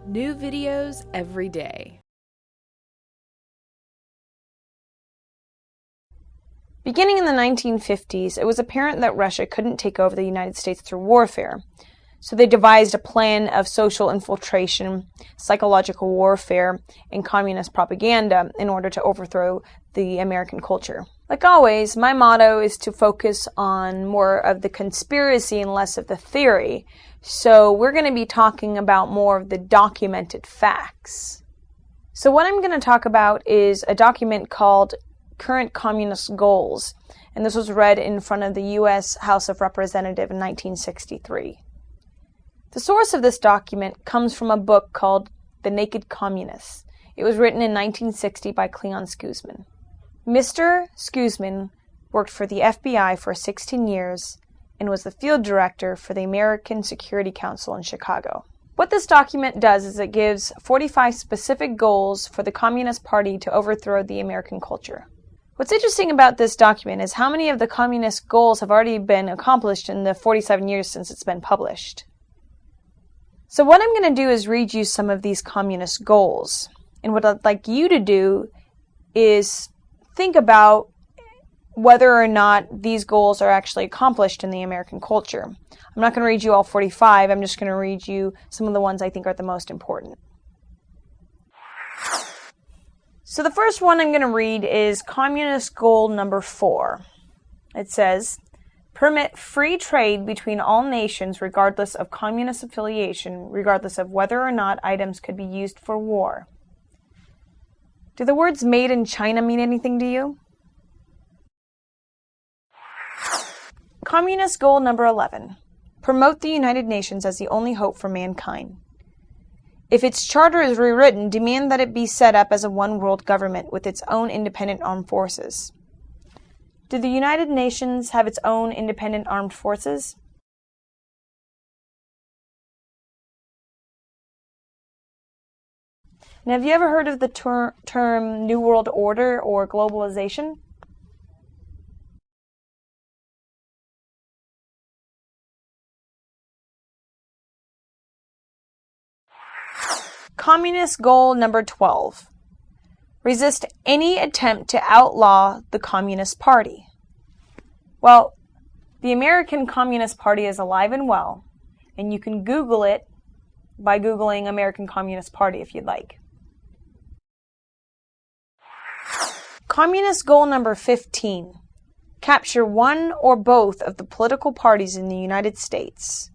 New videos every day. Beginning in the 1950s, it was apparent that Russia couldn't take over the United States through warfare. So they devised a plan of social infiltration, psychological warfare, and communist propaganda in order to overthrow the American culture. Like always, my motto is to focus on more of the conspiracy and less of the theory. So we're going to be talking about more of the documented facts. So what I'm going to talk about is a document called Current Communist Goals, and this was read in front of the U.S. House of Representatives in 1963. The source of this document comes from a book called The Naked Communists. It was written in 1960 by Cleon Skousen. Mr. Skousen worked for the FBI for 16 years and was the field director for the American Security Council in Chicago. What this document does is it gives 45 specific goals for the Communist Party to overthrow the American culture. What's interesting about this document is how many of the communist goals have already been accomplished in the 47 years since it's been published. So what I'm going to do is read you some of these communist goals. And what I'd like you to do is think about whether or not these goals are actually accomplished in the American culture. I'm not going to read you all 45, I'm just going to read you some of the ones I think are the most important. So the first one I'm going to read is Communist Goal number 4. It says, permit free trade between all nations regardless of communist affiliation, regardless of whether or not items could be used for war. Do the words made in China mean anything to you? Communist Goal number 11. Promote the United Nations as the only hope for mankind. If its charter is rewritten, demand that it be set up as a one-world government with its own independent armed forces. Do the United Nations have its own independent armed forces? And have you ever heard of the term New World Order or globalization? Communist Goal number 12. Resist any attempt to outlaw the Communist Party. Well, the American Communist Party is alive and well, and you can Google it by Googling American Communist Party if you'd like. Communist Goal number 15. Capture one or both of the political parties in the United States.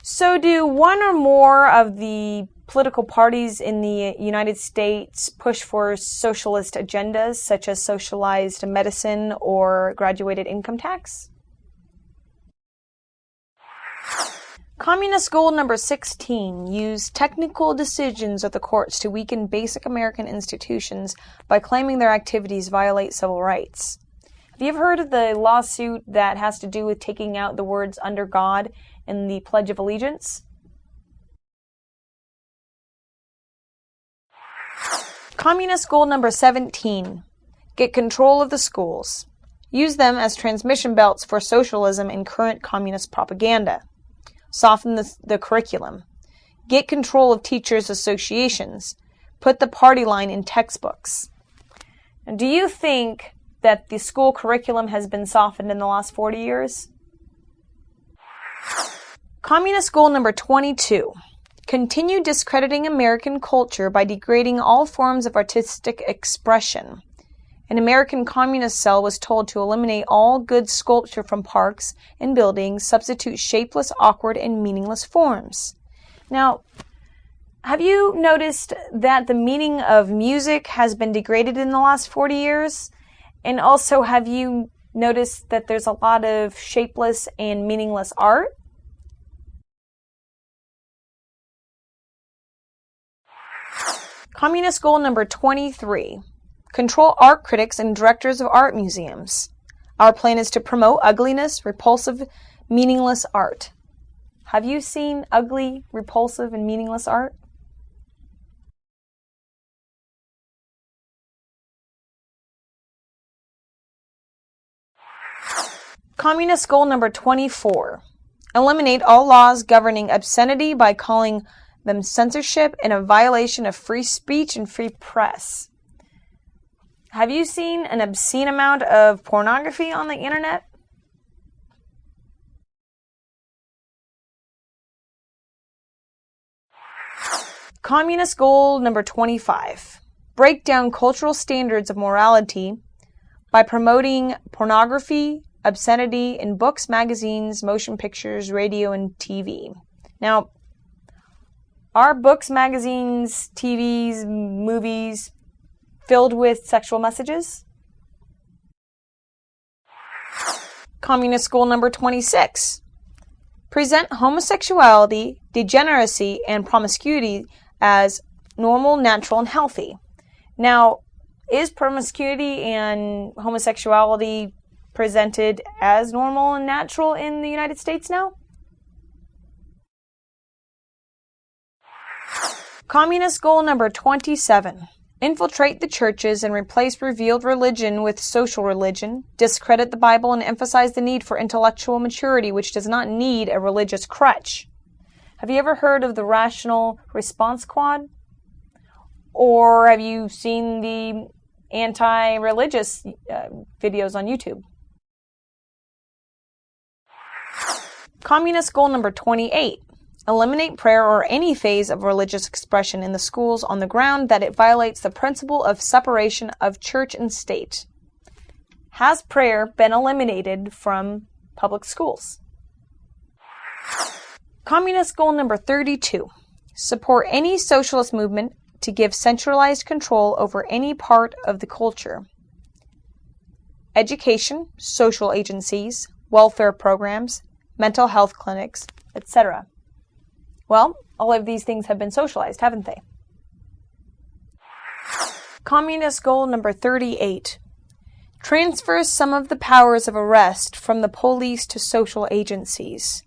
So do one or more of the political parties in the United States push for socialist agendas such as socialized medicine or graduated income tax? Communist Goal number 16. Use technical decisions of the courts to weaken basic American institutions by claiming their activities violate civil rights. Have you ever heard of the lawsuit that has to do with taking out the words under God in the Pledge of Allegiance? Communist Goal number 17. Get control of the schools. Use them as transmission belts for socialism and current communist propaganda. Soften the curriculum. Get control of teachers' associations. Put the party line in textbooks. And do you think that the school curriculum has been softened in the last 40 years? Communist Goal number 22. Continue discrediting American culture by degrading all forms of artistic expression. An American communist cell was told to eliminate all good sculpture from parks and buildings, substitute shapeless, awkward, and meaningless forms. Now, have you noticed that the meaning of music has been degraded in the last 40 years? And also, have you noticed that there's a lot of shapeless and meaningless art? Communist Goal number 23. Control art critics and directors of art museums. Our plan is to promote ugliness, repulsive, meaningless art. Have you seen ugly, repulsive, and meaningless art? Communist Goal number 24. Eliminate all laws governing obscenity by calling them censorship and a violation of free speech and free press. Have you seen an obscene amount of pornography on the internet? Communist goal number 25. Break down cultural standards of morality by promoting pornography, obscenity in books, magazines, motion pictures, radio, and TV. Now, are books, magazines, TVs, movies filled with sexual messages? Communist goal number 26. Present homosexuality, degeneracy, and promiscuity as normal, natural, and healthy. Now, is promiscuity and homosexuality presented as normal and natural in the United States now? Communist goal number 27. Infiltrate the churches and replace revealed religion with social religion, discredit the Bible, and emphasize the need for intellectual maturity, which does not need a religious crutch. Have you ever heard of the Rational Response Squad? Or have you seen the anti-religious videos on YouTube? Communist goal number 28. Eliminate prayer or any phase of religious expression in the schools on the ground that it violates the principle of separation of church and state. Has prayer been eliminated from public schools? Communist goal number 32. Support any socialist movement to give centralized control over any part of the culture. Education, social agencies, welfare programs, mental health clinics, etc. Well, all of these things have been socialized, haven't they? Communist goal number 38. Transfer some of the powers of arrest from the police to social agencies.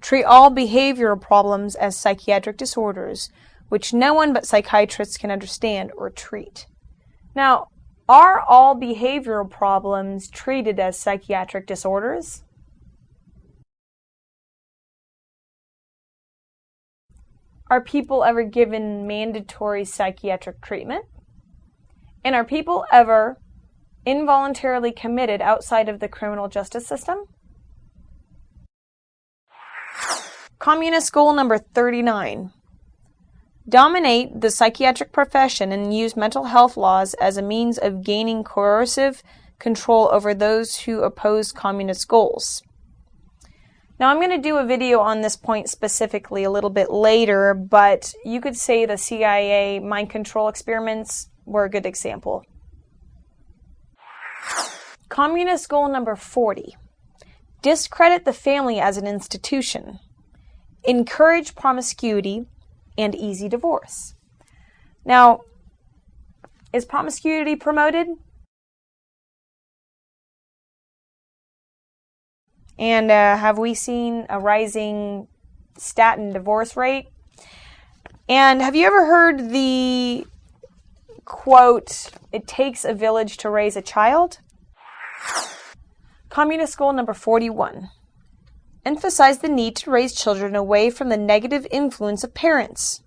Treat all behavioral problems as psychiatric disorders, which no one but psychiatrists can understand or treat. Now, are all behavioral problems treated as psychiatric disorders? Are people ever given mandatory psychiatric treatment? And are people ever involuntarily committed outside of the criminal justice system? Communist goal number 39. Dominate the psychiatric profession and use mental health laws as a means of gaining coercive control over those who oppose communist goals. Now, I'm going to do a video on this point specifically a little bit later, but you could say the CIA mind control experiments were a good example. Communist goal number 40. Discredit the family as an institution. Encourage promiscuity and easy divorce. Now, is promiscuity promoted? And have we seen a rising statin divorce rate? And have you ever heard the quote, "It takes a village to raise a child"? Communist goal number 41. Emphasize the need to raise children away from the negative influence of parents.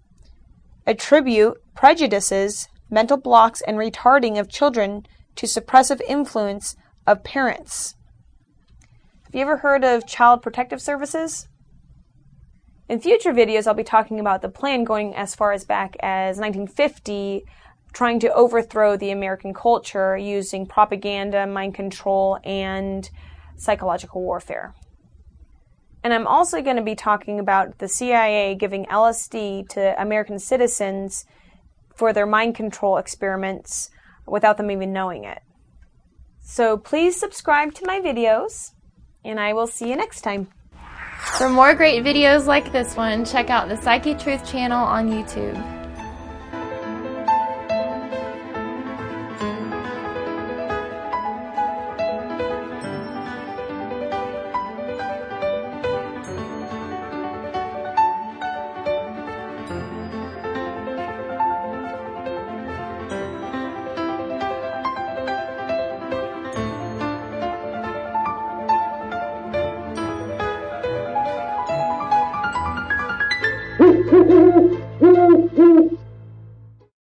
Attribute prejudices, mental blocks, and retarding of children to suppressive influence of parents. Have you ever heard of Child Protective Services? In future videos, I'll be talking about the plan going as far as back as 1950, trying to overthrow the American culture using propaganda, mind control, and psychological warfare. And I'm also going to be talking about the CIA giving LSD to American citizens for their mind control experiments without them even knowing it. So please subscribe to my videos, and I will see you next time. For more great videos like this one, check out the Psychetruth channel on YouTube.